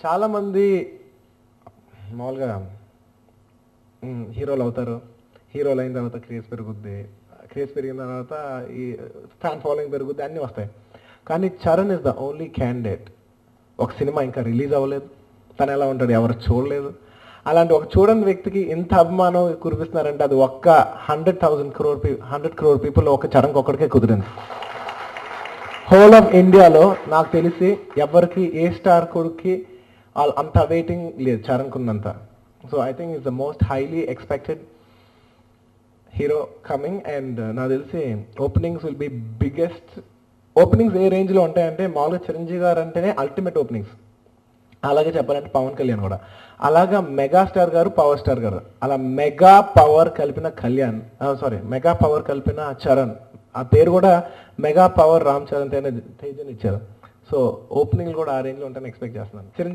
చాలామంది మామూలుగా హీరోలు అవుతారు. హీరోలు అయిన తర్వాత క్రేజ్ పెరుగుద్ది. క్రేజ్ పెరిగిన తర్వాత ఈ ఫ్యాన్ ఫాలోయింగ్ పెరుగుద్ది, అన్నీ వస్తాయి. కానీ Charan is the only candidate. ఒక సినిమా ఇంకా రిలీజ్ అవ్వలేదు, తను ఎలా ఉంటాడు ఎవరు చూడలేదు. అలాంటి ఒక చూడని వ్యక్తికి ఇంత అభిమానం కురిపిస్తున్నారంటే అది ఒక్క 100 crore పీపుల్ ఒక చరణ్కి ఒక్కడికే కుదిరింది. హోల్ ఆఫ్ ఇండియాలో నాకు తెలిసి ఎవరికి ఏ స్టార్ కొడుక్కి అంత వెయిటింగ్ లేదు చరణ్కున్నంత. So I think it's the most highly expected hero coming. And నాకు తెలిసి openings will be biggest. Openings ఏ రేంజ్లో ఉంటాయంటే మామూలుగా చిరంజీవి గారు అంటేనే అల్టిమేట్ ఓపెనింగ్స్. అలాగే చెప్పాలంటే పవన్ కళ్యాణ్ కూడా అలాగా మెగాస్టార్ గారు, పవర్ స్టార్ గారు, అలా మెగా పవర్ కలిపిన మెగా పవర్ కలిపిన చరణ్. ఆ పేరు కూడా మెగా పవర్ రామ్ చరణ్ తేజన్ ఇచ్చారు. సో ఓపెనింగ్ కూడా ఆ రేంజ్లో ఉంటాయని ఎక్స్పెక్ట్ చేస్తున్నాను.